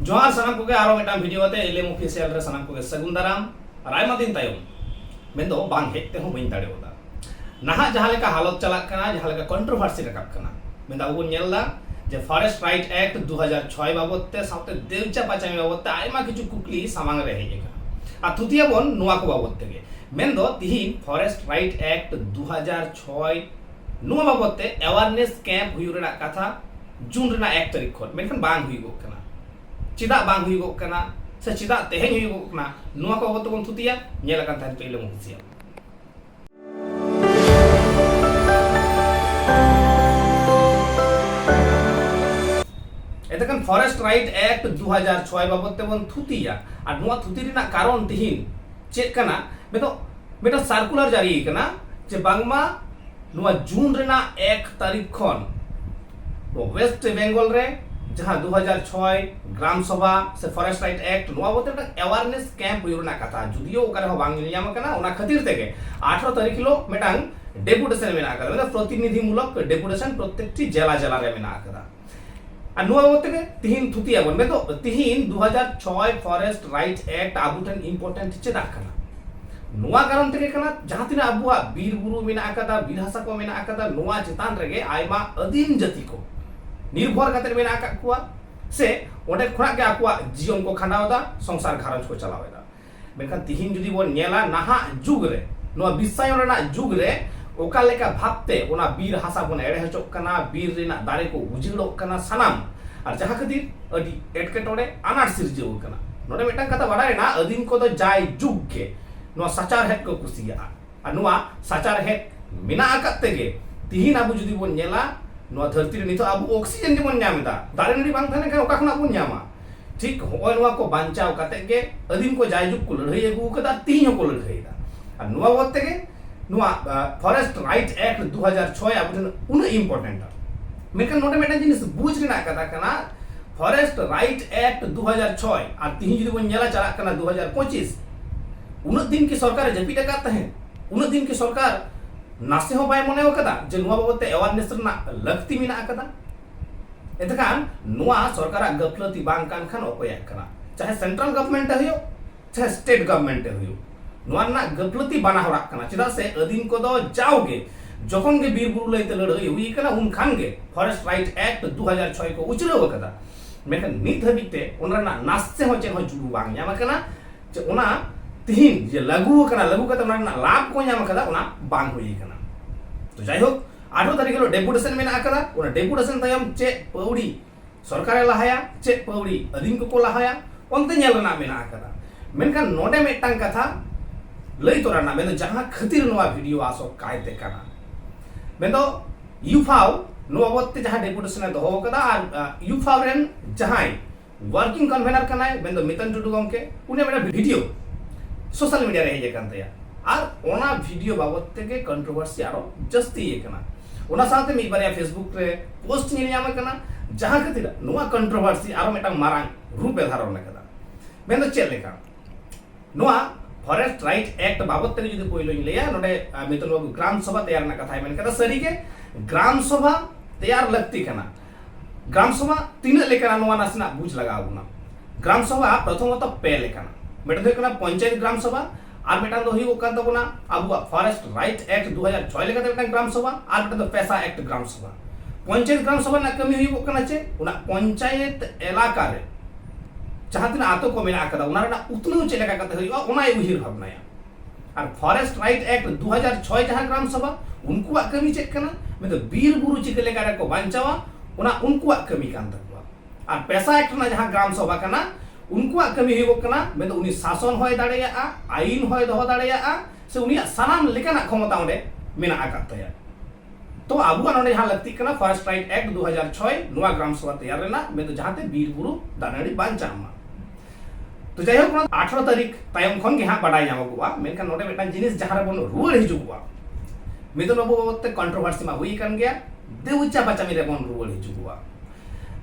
जोहार सानाम को आरो मिटाम वीडियो ते एलएम ऑफिशियल रे सानाम को सगुन दाराम रायमा दिन तायम मेंदो बांग हेते हो बइन दाड़े होदा नाहा जहां लेका हालत चलाक कना जहां लेका कंट्रोवर्सी रकाब कना मेंदा वो नेलदा जे फॉरेस्ट राइट एक्ट 2006 बाबत ते साउते देवचा पाचामी बाबत ते आयमा किछु कुकली सामांग रे हेजेका आ तुतिया बन नुवा को बाबत तेगे मेंदो तिहिन फॉरेस्ट राइट एक्ट 2006 नुवा बाबत ते अवेयरनेस कैंप हुई रेना कथा जून रेना 1 तारीख खन मेनखान बांग हुई गो कना चिदा बांग हुई गो कना से चिदा तेहें हुई गो कना नुवा को बाबत बन तुतिया नेल अकन थान पेले मुसिया एतकन फॉरेस्ट राइट एक्ट 2006 बाबत बन थुतिया और नुआ थुति रेना कारण तिहिन चेक कना मेतो सर्कुलर जारी कना जे बांगमा नुआ जून रेना 1 तारीख खन वेस्ट बंगाल रे जहां 2006 ग्राम सभा से फॉरेस्ट राइट एक्ट नुआ बोते अवेयरनेस कैंप हुई कथा जुदियो ओकरे हो बांग नियाम कना ओना खातिर तेगे 18 तारीख लो मेटांग डेपुटेशन मेना कदा मतलब प्रतिनिधिमूलक डेपुटेशन प्रत्येकटी जिला जिला रे मेना कदा आ नुआ बोते तिहिन थुतिया बन में तो तिहिन 2006 फॉरेस्ट राइट एक्ट आबुटन इंपोर्टेंट चेदा कना नुआ कारण तेगे कना जहां तिना अबुआ बीर बुरु मेना कदा बीर हासा को मेना कदा नुआ चितान रेगे आयमा अधीन जाति को निर्भर करते मेना कुआ से ओडे खना के आकुआ जीवन को खंडावदा संसार घारंज को चलावेदा मेनखान तिहिन जुदी बन नेला नाहा जुग रे नुआ विषय रेना जुग रे ओका लेका भाबते ओना बीर हासा बन एड़े हचोक कना बीर रेना दारे को उजिड़ोक कना सनाम और जहां खातिर अडी एटकेटोड़े अनाट सिरजेव कना नोडे मेटांग कथा बाडाय ना अधीन को दो जाय जुग के नुआ सचार हेड को कुसिया आ नुआ सचार हेड मेना आकते गे तिहिन आबु जुदी बन नेला नुआ धरती रे नितो आबु ऑक्सीजन जेमन न्यामिदा दारे नडी बांग थाने का ओका खना बन न्यामा ठीक होय नुआ को बांचाव काते गे अधीन को जाय जुग को लड़ाई अगु कदा तिहिन को लड़ाईदा आ नुआ वते गे नुआ फॉरेस्ट राइट एक्ट 2006 आबु उन इंपोर्टेंट मेकन नोटे मेटा जिनिस बुझ रेना कथा कना फॉरेस्ट राइट एक्ट 2006 आ तिहिन जुदी बन नेला चला कना 2025 उन दिन की सरकार जपीटा करते हैं उन दिन की सरकार नासे हो बाय मने कदा जे नुआ बाबते अवेयरनेस रना लगती मेना कदा एतकान नुआ सरकार गफलती बांग कान खान ओपया कना चाहे सेंट्रल गवर्नमेंट हयो चाहे स्टेट गवर्नमेंट हयो नुआ ना गफलती बना होरा कना चिदा से अधीन को दो जाओगे जखन के बीर बुरु लैते लड़ाई हुई कना उन खान के फॉरेस्ट राइट एक्ट 2006 को उचलो कदा मेकन नित हबिते ओनरना नासे हो चेन हो जुबु बांग न्यामा कना जे ओना तिहिन जे लागू कना लागू कते ओना लाभ को न्याम कदा ओना बांग हुई कना तो जाय हो 8 तारीख लो डेपुटेशन मेना कदा ओना डेपुटेशन तयम चे पौड़ी सरकार लहाया चे पौड़ी अधीन को लहाया ओनते नेल ना मेना कदा मेनखान नोडे मेटांग कथा लई तोराना मेन जहां खातिर नोआ वीडियो आसो कायते कना मेन यूफाव नोआ बत्ते जहां डेपुटेशन दोहो कदा यूफाव रेन जहां वर्किंग कन्वेनर कनाय मेन मितन टुडू गमके उने मेना वीडियो सोशल मीडिया रे हेजे कानतया और ओना वीडियो बाबत के कंट्रोवर्सी आरो जस्ती ये कना ओना साथे मी बारिया फेसबुक रे पोस्ट नि न्याम कना जहां खातिर नोआ कंट्रोवर्सी आरो मेटा मारांग रूप धारण कदा मेन चेक लेका नोआ फॉरेस्ट राइट एक्ट बाबत के जुदी पहिलो लेया नोडे मितन बाबू ग्राम सभा तैयार ना कथा मेन कदा सरी के ग्राम सभा तैयार लगती कना ग्राम सभा तीन लेकना नोआ नासना बुझ लगाउना ग्राम सभा प्रथमत पे लेकना मेटा कना पंचायत ग्राम सभा और मेटा दो हिगो कान तबना अब फॉरेस्ट राइट एक्ट 2006 लेका मेटा ग्राम सभा और मेटा दो पैसा एक्ट ग्राम सभा पंचायत ग्राम सभा ना कमी हिगो काना चे उना पंचायत इलाका रे जहां तिना आतो को मेना कदा उना ना उतनु चे लेका कते हिगो उना उहिर भावनाया और फॉरेस्ट राइट एक्ट 2006 जहां ग्राम सभा उनको कमी चेक कना में तो बीर बुरु चिक लेका रे को बांचावा उना उनको कमी कान तकवा और पैसा एक्ट ना जहां ग्राम सभा कना उनको कमी हिगो कना में तो उनी शासन होय दाड़ेया आईन होय दहो दाड़ेया से उनी सनाम लेकाना क्षमता ओंडे मेना आकतया तो आबुआ नोडे जहां लगती कना फॉरेस्ट राइट एक्ट 2006 नुआ ग्राम सभा तैयार रेना में तो जहांते बीर बुरु दानाड़ी बांचामा तो जाय हो 18 तारीख तायम खन के हां बाडाय नामगुआ मेनखान नोडे मेटा जिनिस जहां रे बन रुवाड़ हिजुगुआ मेदन बाबू बाबते कंट्रोवर्सी मा हुई कान गया देउचा बचामी रे बन रुवाड़ हिजुगुआ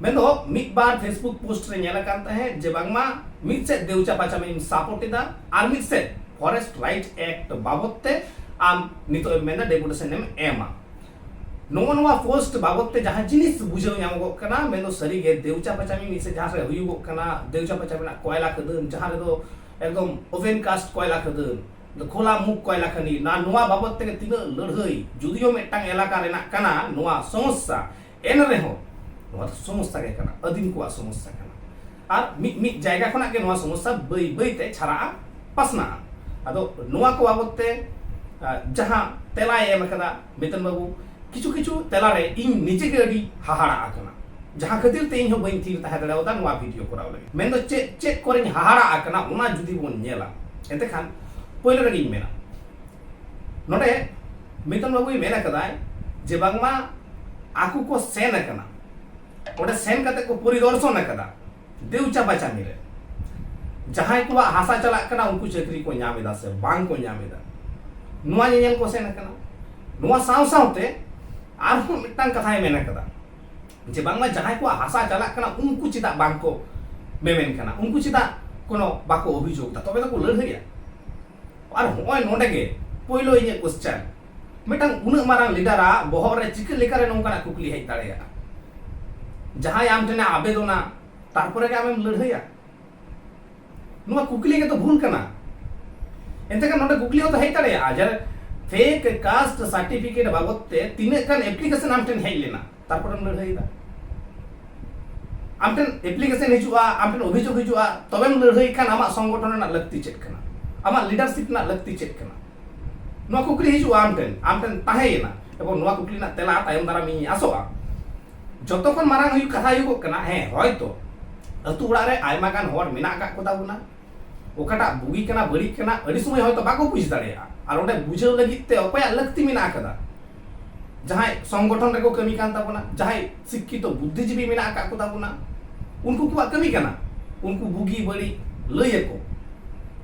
मेंदो मिद बार फेसबुक पोस्ट रे नेला कांता है जे बांगमा मिद से देउचा बचामी सपोर्ट दा आर मिद से फॉरेस्ट राइट एक्ट बाबते आम नितो मेंदा डेपुटेशन नेम एमा नोआ पोस्ट बाबत जहाँ जिनिस बुझे नामोगना मेन सारीगे देवचा पचामी से जहाँ से हुईगोना देवचा पचामी कोयला खदन जहाँ एकदम ओवेन कास्ट कोयला खदन खोला मुख कोयला खनी ना नोआ बाबत ते तीन लड़ाई जुदियो मेटांग एलाका रेना कना नोआ समस्या एन रेहो नोआ समस्या के कना अदीम को समस्या कना और मिट जायगा खना के नोआ समस्या बई बई ते छरा पासना आदो नोआ को बाबत ते जहाँ तेला एम कदा मितन बाबू किछु किछु तेला रे इन निजे के अडी हाहाड़ा आकना जहाँ खातिर ते इन बई थीर तहे दड़ेवता नोआ वीडियो कराव लगे मेन दो चेक करे हाहाड़ा आकना उना जुदी बोन नेला एते खान पहिलो रगी मेना नोडे मितन बाबू मेना कदाय जे बांगमा आकु को सेन कना ओडे सेन कते को परिदर्शन कदा देवचा बचामी रे जहां को हासा चला कना उनको चक्री को न्यामेदा से बांग को न्यामेदा नुआ नेल को सेन कना नुआ साव सावते आरहु मिटांग कथाय मेना कदा जे बांगमा जहां को हासा चला कना उनको चिदा बांग को मेमेन कना उनको चिदा कोनो बाको अभियोग दा तबे तो को लड़हैया और होय नोडे के पहिलो इने क्वेश्चन मिटांग उन मारांग लीडरा बहर रे चिक लेकारे नोंकाना कुकली हेज दाड़ेया जहां आम ठने आबेदना तारपरे के आमेम लड़हैया नुआ कुकली के तो भूल कना एंते का नोडे कुकली हो तो हेज दाड़ेया जर फेक कास्ट सर्टिफिकेट बाबतते तिने कान एप्लीकेशन आम ठन हेज लेना तारपरे लड़हैदा आम ठन एप्लीकेशन हिजुआ आम ठन अभियोग हिजुआ तबेम लड़है खान आमा संगठन ना लगती चेक कना आमा लीडरशिप ना लगती चेक कना नुआ कुकली हिजुआ आम ठन ताहेना एबो नुआ कुकली ना तेला तायम दारा मी आसोआ जतो खन मारांग हुई कथा हुई कना हे होयतो अतु उड़ा रे आयमा गान होर मेना का को ताबुना ओकाटा बुगी कना बड़ी कना अडी समय होयतो बाको बुझ दाड़ेया आर ओडे बुझेव लगित ते अकया लगती मेना कदा जहां संगठन रे को कमी कान ताबुना जहां शिक्षित बुद्धिजीवी मेना का को ताबुना उनको को कमी कना उनको बुगी बड़ी लय को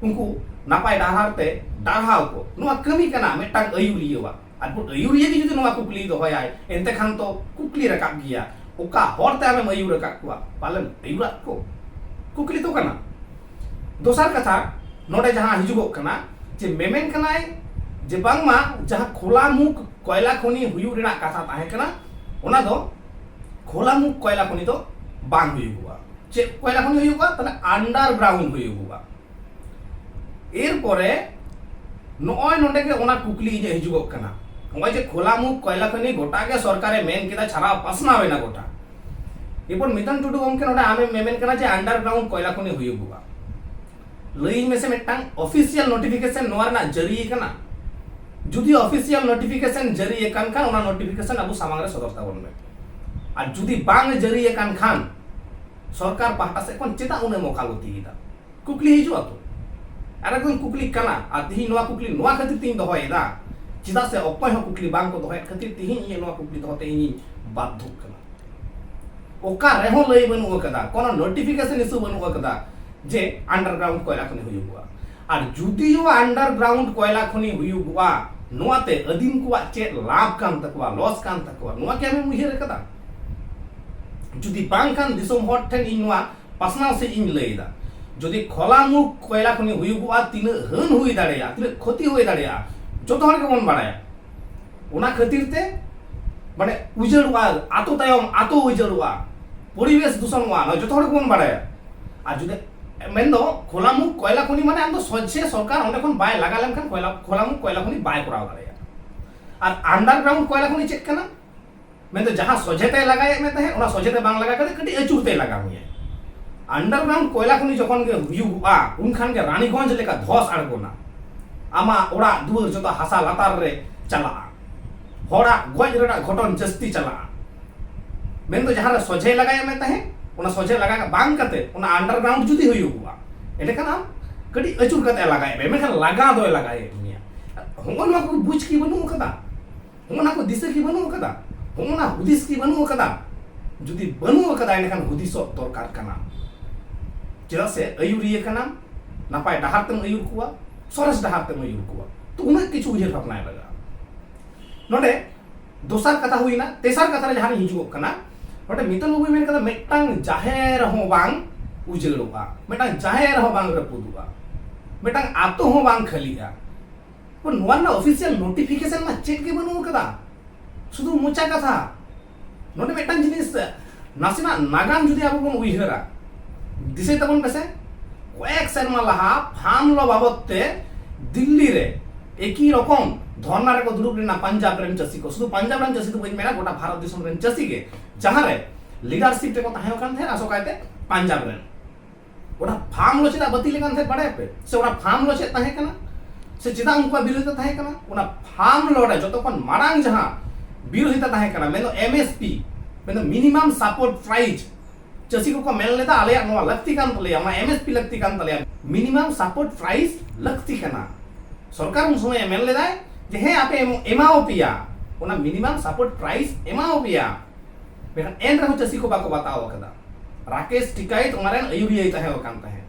उनको नापाय डाहार ते डाहाव को नुआ कमी कना मेटांग अयुरियवा आर बो अयुरिया की जुदी नुआ कुकली दो होयाय एंते खान तो कुकली रकाब गिया ओका हरते आमे मयूर रकाब कुआ पालन अयुरा को कुकली तो कना दोसार कथा नोडे जहां हिजुगो कना जे मेमेन कनाय जे बांगमा जहां खोला मुख कोयला खनि हुयु रेना कथा ताहे कना ओना दो खोला मुख कोयला खनि तो बांग हुयुगुआ चे कोयला खनि हुयुगुआ तने अंडरग्राउंड हुयुगुआ एर परे नय नोडे के ओना कुकली इजे हिजुगो कना होय जे खोला मुख कोयला खनि गोटा के सरकारे मेन केदा छारा पासनावेना गोटा एपर मितन टुडू गमके नोडे आमे मेमेन कना जे अंडरग्राउंड कोयला खनि हुयुगुआ लई में से मिटांग ऑफिशियल नोटिफिकेशन नोर ना जरी कना जुदी ऑफिशियल नोटिफिकेशन जरी कान खान ओना नोटिफिकेशन अबु सामांग रे सदरता बनबे आ जुदी बांग जरी कान खान सरकार पाहटा से कोन चेता उने मोकालती गिदा कुकली हिजुआ तो अरे कोन कुकली कना आ तिही नोआ कुकली नोआ खातिर तीन दहोयदा चिदा से अपाय हो कुकली बांग को दहोय खातिर तिही ये नोआ कुकली दहोते इ बाध्य कना ओका रेहो लई बनु कदा कोन नोटिफिकेशन इशू बनु कदा जे अंडरग्राउंड कोयला खनि हुयुगुआ और जुदियो अंडरग्राउंड कोयला खनि हुयुगुआ नोआते अदीम कुआ चे लाभ कान तकवा लॉस कान तकवा नोआ के हमें मुहिर कदा जुदी बांग कान दिसोम हॉट ठन इन नोआ पासनाव से इन लईदा जुदी खोला मुख कोयला खनि हुयुगुआ तिन हन हुई दाड़ेया तिन क्षति हुई दाड़ेया जतो हर के मन बाड़ाया ओना खातिर ते माने उजड़वा आतो तायम आतो उजड़वा परिवेश दूषणवा न जतो हर के मन बाड़ाया आ जुदी मेन दो खोला मुख कोयला खनि माने आम तो सजे सरकार ओंडे खन बाय लगा लेम खान कोयला खोला मुख कोयला खनि बाय कराव दाड़ेया और अंडरग्राउंड कोयला खनि चेक कना मेन तो जहां सजेते लगाए में तहे ओना सजेते बांग लगा करे कटी अचुरते लगा हुए अंडरग्राउंड कोयला खनि जखन के हुयुआ उन खान के रानीगंज लेका धस आड़गोना आमा ओड़ा दुवर जतो हासा लातार रे चला होड़ा गज रेडा घटन जस्ती चला मेन तो जहां सजे लगाए में तहे ओना सोजे लगा बांग कते ओना अंडरग्राउंड जुदी हुयुगुआ एटे खान आम कटी अचुर कते लगाए बे मेखान लगा दो लगाए दुनिया होना को बुझ की बनु कदा होना को दिसे की बनु कदा होना हुदिस की बनु कदा जुदी बनु कदा एने खान हुदिसो दरकार कना चेदा से अयुरिये कना नापाय डाहारतम अयुर कुआ सरस डाहारतम अयुर कुआ तो उना किछु उजर भावना लगा नोडे दोसार कथा हुईना तेसार कथा रे जहां हिजुगो कना नोडे मितन बाबू मेन कदा मेटांग जाहेर हो बांग उजड़ोआ मेटांग जाहेर हो बांग रपुदुआ मेटांग आतो हो बांग खलिया पर नोना ऑफिशियल नोटिफिकेशन मा चेक के बनु कदा शुधु मोचा कथा नोडे मिदटां जिनिस नासेना नागाम जुदि आबो बन उइहारा दिसे तबन पेसे कयेक सेरमा लाहा फार्म लो बाबदते दिल्ली रे एकी रकम धरना रे को दुरुब लेना पंजाब रेन चासी को शुधु पंजाब रेन चासी तो बइन मेना गोटा भारत दिसम रेन चासी के जहां रे लीडरशिप रे को ताहे कान थे आसोकायते पंजाब रेन ओडा फार्म लो चिदा बती लेकान थे बड़े पे से ओडा फार्म लो चे ताहे कना से चिदा उनका विरोधिता ताहे कना ओना फार्म लो रे जतो कोन मारांग जहां विरोधिता ताहे कना मेनो एमएसपी मेनो मिनिमम सपोर्ट प्राइस चासी को मेल लेदा आले नोवा लक्ति कान तले मा एमएसपी लक्ति कान तले मिनिमम सपोर्ट प्राइस लक्ति कना सरकार उन समय मेल लेदा जे हे आपे एमाओ पिया ओना मिनिमम सपोर्ट प्राइस एमाओ पिया बेखन एन रहो चासी को बाको बताओ कदा राकेश टिकाइत उनारेन अयुरिया ताहे कान ताहे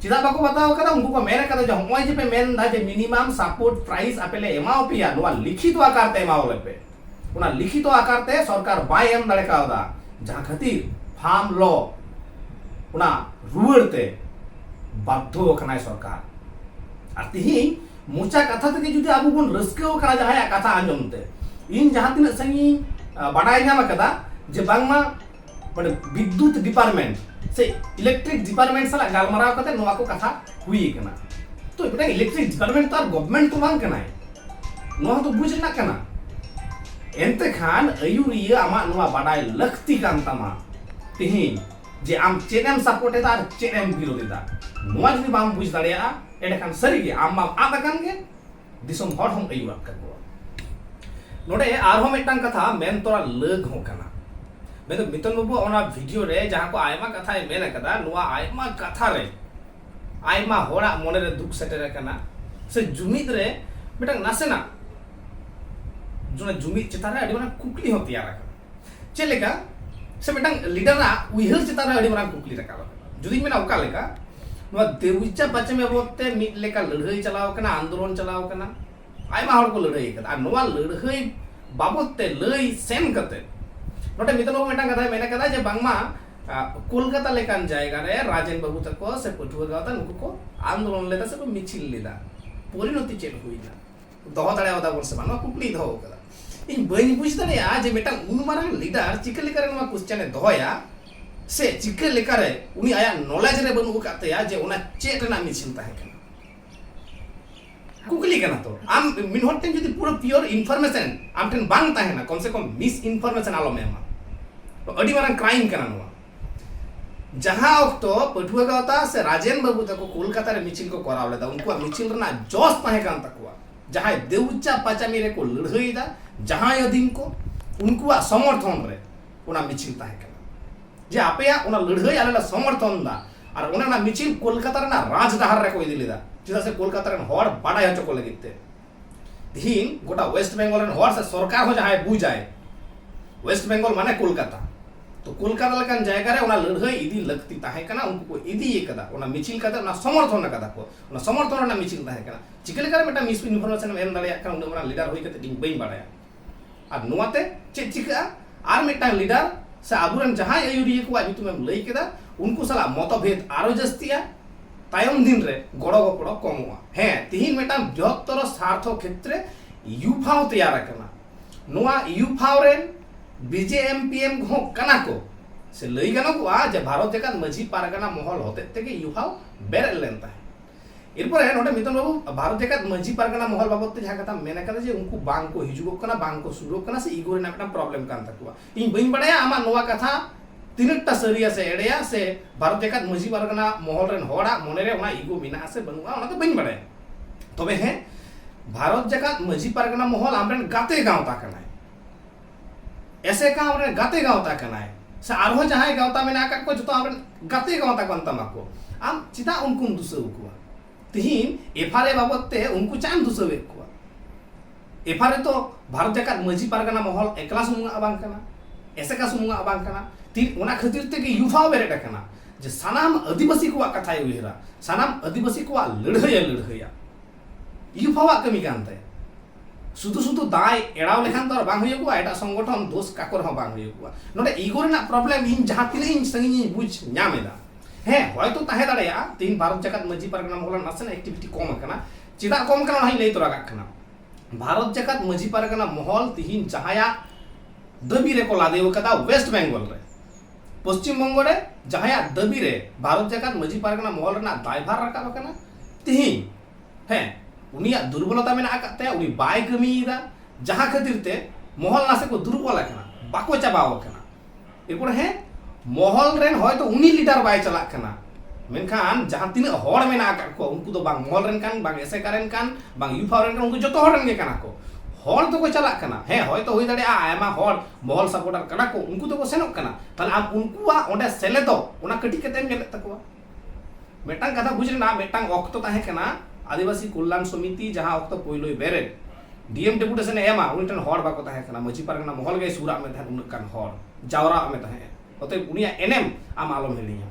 चिदा बाको बताओ कदा उनको को मेरे कदा जो होय जे पे मेन दा जे मिनिमम सपोर्ट प्राइस आपेले एमाओ पिया नोवा लिखित आकार ते एमाओ लेपे ओना लिखित आकार ते सरकार बाय एम दड़े कादा जहां खातिर फार्म लॉ ओना रुवड़ते बाध्य कनाय सरकार और तिही मोचा कथा तक जुदी आबो बन रस्केओ कना जहाया कथा आंजमते इन जहां तिना संगी बाडाय नाम कदा जे बांगमा माने विद्युत डिपार्टमेंट से इलेक्ट्रिक डिपार्टमेंट साला गालमाराव कते नोवा को कथा हुई कना तो बेटा इलेक्ट्रिक डिपार्टमेंट तो गवर्नमेंट तो बांग कनाय नोवा तो बुझ ना कना एनते खान अयुरिया आमा नोवा बाडाय लक्ति कान तमा तिही जे आम चेनेम सपोर्ट एदा और चेनेम विरोधिता नोवा जुदी बाम बुझ दाड़िया एडखान सरी गे आम आदकान गे दिसम हर हम अयुरात करबो नोडे आरहो मिदटां कथा मेन तोरा लग हो कना मेन मितन बाबू ओना वीडियो रे जहां को आयमा कथा मेन कदा नोवा आयमा कथा रे आयमा होड़ा मोने रे दुख सेटर कना से जुमिद रे मिदटां नासेना जुना जुमिद चिता रे अडी माना कुकली हो तैयार कना चेलेका से मिदटां लीडर उइहर चिता रे अडी माना कुकली रका जुदी मेना ओका लेका नोवा देवुच्चा बच्चे में बोलते मिट लेका लड़ाई चलाव कना आंदोलन चलाव कना आयमा हर को लड़ाई कदा नोवा लड़ाई बाबतते लई सेन कते नोटे मितनो मेटा कथा मेना कदा जे बांगमा कोलकाता लेकान जायगा रे राजेन बाबू तको से पठुआ गाता नुको को आंदोलन लेदा से को मिचिल लेदा परिणति चेक हुईना दह दाड़े आदा वर्ष बानो कुकली दह कदा इन बइन बुझ दाड़े जे मेटा उन मारंग लीडर चिकल करे नोवा क्वेश्चन ए दहया से चिकल लेकारे उनी आया नॉलेज रे बनु कातेया जे ओना चेट ना मिचिल ताहे कना कुकली कना तो आम मिनहटेन जदि पूरा प्योर इन्फॉर्मेशन आम ठन बांग ताहे ना कम से कम मिस इन्फॉर्मेशन आलो मेमा तो अडी मारंग क्राइम कना नोवा जहां ओक्तो पठुआ गावता से राजेन बाबू तको कोलकाता रे मिचिल को कराव लेदा उनको मिचिल रना जोस ताहे कान तकवा जहां देउच्चा पाचामी रे को लड़हईदा जहां यदिन को उनको समर्थन रे ओना मिचिल ताहे जे आपेया ओना लड़हई आलेला समर्थन दा और ओना मिचिल कोलकाता रे राजडहार रे को इदिलेदा चिदा से कोलकाता रे हर बाडाय हचो को लगिते दिन गोटा वेस्ट बेंगल रे हर से सरकार हो जाय बुझाय वेस्ट बेंगल माने कोलकाता तो कोलकाता लेकान जायगा रे ओना लड़हई इदी लगती ताहे कना उनको इदी एकदा ओना मिचिल कदा ओना समर्थन कदा को ओना समर्थन ना मिचिल ताहे कना चिकले करे मेटा मिस इन्फॉर्मेशन एम दाड़िया कना ओना लीडर होई कते बई बाडाया और नोवाते चे चिका आर मेटा लीडर से आबुरन जहां अयुरिया को आजुतुम लई केदा उनको साला मतभेद आरो जस्तिया तायम दिन रे गड़ो गपड़ो कमवा हे तिहिन मेटा बृहत्तर स्वार्थ क्षेत्र यूफाव तैयार करना नोआ यूफाव रे बीजेएमपीएम को कना को से लई गनो को आ जे भारत जका मझी पारगना महल होते तेगे यूफाव बेरे लेनता है इरपर है नोटे मितन बाबू भारत जका मझी पारगना महल बाबत जहां कथा मेने कदा जे उनको बांग को हिजुगो कना बांग को सुरो कना से इगो ना प्रॉब्लम कान तकवा इन बइन बड़ाया आमा नोवा कथा तिनटा सरिया से एड़िया से भारत जका मझी पारगना महल रेन होड़ा मने रे ओना इगो मिना से बनुआ ओना तो बइन बड़ाया तबे है भारत जका मझी पारगना महल आमरेन गाते गांवता कना ऐसे का आमरेन गाते गांवता कना से आरो जहां गांवता मेना का को जतो आमरेन गाते गांवता कोनता माको आम चिता उनको दुसो को तिहिन एफआरए बाबतते उनको चान दुसवे को एफआरए तो भारत जका मझी पारगना महल एकला सुमुंगा अबांग कना ऐसे का सुमुंगा अबांग कना तीन ओना खातिर ते के युफाव बेरेटा कना जे सानाम आदिवासी को कथा उहिरा सानाम आदिवासी को लड़हया युफावा कमी कानते सुदु सुदु दाय एड़ाव लेखान तो बांग हुयको एटा संगठन दोष काकर हो बांग हुयको नोडे ईगो रेना प्रॉब्लम इन जहां तिने इन संगी बुझ न्यामेदा हे होयतो ताहे दाड़ेया तीन भारत जगत मझी पारगना महल नासन एक्टिविटी कम कना चिदा कम कना नहीं लई तोरा कना भारत जगत मजी पारगना महल तिहिन जहाया दाबी रे को लादेव कदा वेस्ट बेंगल रे पश्चिम बंगो रे जहाया दाबी रे भारत जगत मजी पारगना महल रेना दायभार रकाब कना तिहिन है उनिया दुर्बलता मेना आकते उनी बाय कमीदा जहां खातिर ते महल नासे को दुर्बल कना बाको चाबाव कना एरपर है महल रेन होय तो उनी लीडर बाय चला कना मेनखान जहां तीन हड़ मेना आका को उनको तो बांग महल रेन कान बांग एसे कारेन कान बांग यूफा रेन कान उनको जतो हड़ रेन गे कना को हड़ तो को चला कना है होय तो होय दाड़े आयमा हड़ महल सपोर्टर कना को उनको तो को सेनोक कना ताले आप उनकुआ ओंडे सेले दो ओना कटी कते नेले तकवा मेटांग कथा बुझरेना मेटांग ऑक्तो ताहे कना आदिवासी कल्याण समिति जहां ऑक्तो पोइलोय बेरे डीएम डेपुटेशन एमा उनिटन हड़ बाको ताहे कना मजी पारगना महल गे सुरा में थान उनक कान हड़ जावरा में ताहे ओते उनिया एनएम आम आलम हेलिया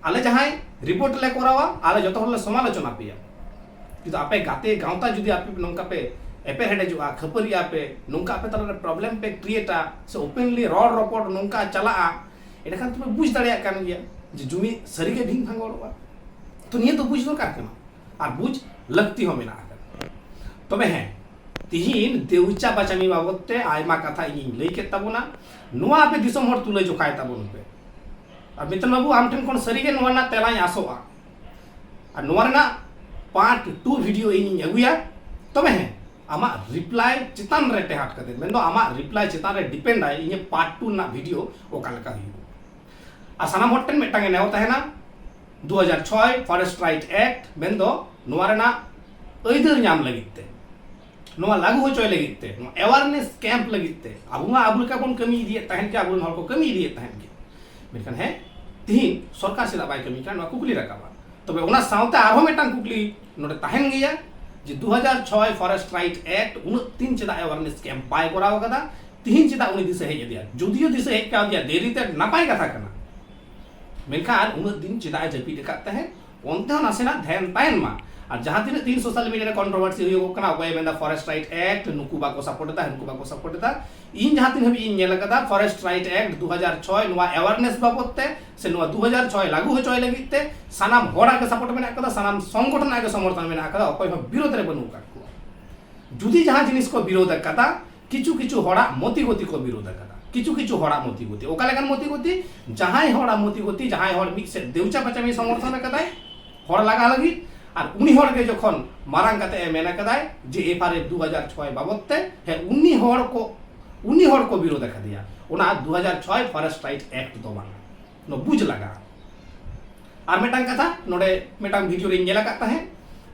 आले जहां रिपोर्ट ले करावा आले जतो हले समालोचना पेया किंतु आपे गाते गांवता जुदी आपे नंका पे एपे हेडे जुआ खपरिया पे नंका पे तरह प्रॉब्लम पे क्रिएटा से ओपनली रॉड रिपोर्ट नंका चला एडा खान तुम बुझ दाड़िया कान गया जे जुमी सरी के भिंग भांगोड़वा तो निये तो बुझ दरकार कना और बुझ लगती हो मेना तबे है तिहिन देउचा बाचामी बाबते आयमा कथा इन लई के तबना नुआ पे दिसम हर तुले जोखाय तबन पे और मित्र बाबू आम ठन कोन सरी के नुआ ना तेलाय आसोआ और नुआ ना पार्ट 2 वीडियो इन अगुया तबे है आमा रिप्लाई चितान रे टेहाट कते मेन दो आमा रिप्लाई चितान रे डिपेंड आय इन पार्ट 2 ना वीडियो ओकाल का हुई आ सनाम हटन मेटांगे नेव तहेना 2006 फॉरेस्ट राइट एक्ट मेन दो नुआ रे ना अइदर नाम लगिते नुआ लागू हो चोय लगिते अवेयरनेस कैंप लगिते अबुमा अबुल का बन कमी दिए तहन के अबुल हर को कमी दिए तहन के मेनखान है तिहिन सरकार से बाय कमी का कुकली रकाबा तबे ओना सावते आरो मेटान कुकली नोडे तहन गया जे 2006 फॉरेस्ट राइट एक्ट 3 चेदा अवेयरनेस कैंप बाय कराव कदा तिहिन चेदा उनी दिसे हेज दिया जुदियो दिसे हेज का दिया देरीते नापाय कथा कना मेनखान उन दिन चेदा जपी देखाते हैं ओनते नासेना ध्यान तायन मा और जहां तीन तीन सोशल मीडिया रे कंट्रोवर्सी हुई कना ओय मेंदा फॉरेस्ट राइट एक्ट नुकु बाको सपोर्ट दा नुकु बाको सपोर्ट दा इन जहां तीन हबी इन नेला कदा फॉरेस्ट राइट एक्ट 2006 नुआ अवेयरनेस बाबतते से नुआ 2006 लागू हो चोय लगिते सनाम होड़ा के सपोर्ट मेना कदा सनाम संगठन के समर्थन मेना कदा ओय विरोध रे बनु काको जुदी जहां जिनिस को विरोध कदा किछु किछु होड़ा मोती गति को विरोध कदा किछु किछु होड़ा मोती गति ओका लेगन मोती गति जहां होड़ा मोती गति जहां होड़ मिक से देउचा बचामी समर्थन कदा होड़ लगा लगी और उनी हर के जखन मारांग कते मेना कदाय जे एफआरएफ 2006 बाबतते है उनी हर को विरोध कर दिया ओना 2006 फॉरेस्ट राइट एक्ट दो बांग नो बुझ लगा और मेटांग कथा नोडे मेटांग वीडियो रे नेला काता है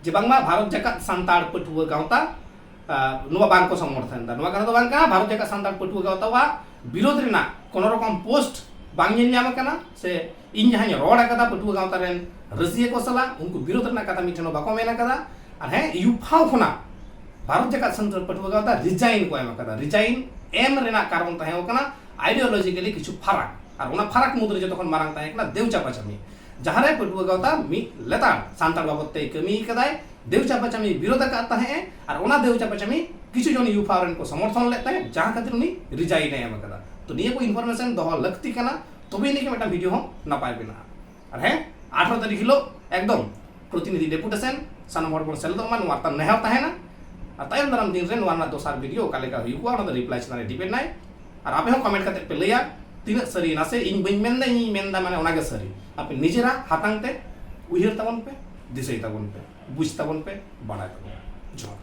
जे बांगमा भारत जगत सांताड़ पटुआ गांवता नुवा बांग को समर्थन दा नुवा कथा बांग का भारत जगत सांताड़ पटुआ गांवता वा विरोध रेना कोनो रकम पोस्ट बांग ᱧᱟᱢ कना से इन जहां रोड कदा पटुआ गांवता रेन रसिया को सला उनको विरोध रना कथा मिठनो बाको मेना कदा और है यूफाव खना भारत जगत संतर पटुआ गांवता रिजाइन को एम कदा रिजाइन एम रेना कारण तहे कना आइडियोलॉजिकली किछु फरक और ओना फरक मुद्रे जतखन मारंग तहे कना देवचा पचमी जहां रे पटुआ गांवता मी लेता सांताड़ बाबतते कमी कदाय देवचा पचमी विरोध करता है और ओना देवचा पचमी किछु जन यूफाव रेन को समर्थन लेता है जहां खातिर उनी रिजाइन एम कदा तो निये को इनफॉरमेशन दो लगती कना तबे नहीं के मेटा वीडियो हो नापाय बिना और है 18 तारीख हिलो एकदम प्रतिनिधि डेपुटेशन सानम हर को सेल दो मान वार्ता नहव ताहेना और तायम दाराम दिन रे नवाना दोसार वीडियो काले का हुई को रिप्लाई चना डिपेंड नाय और आपे हो कमेंट करते पे लया तीन सरी ना से इन बइन मेंदा इन मेंदा माने ओना के सरी आपे निजेरा हातांगते उहिर तबन पे दिसई तबन पे बुझ तबन पे बड़ा तबन जो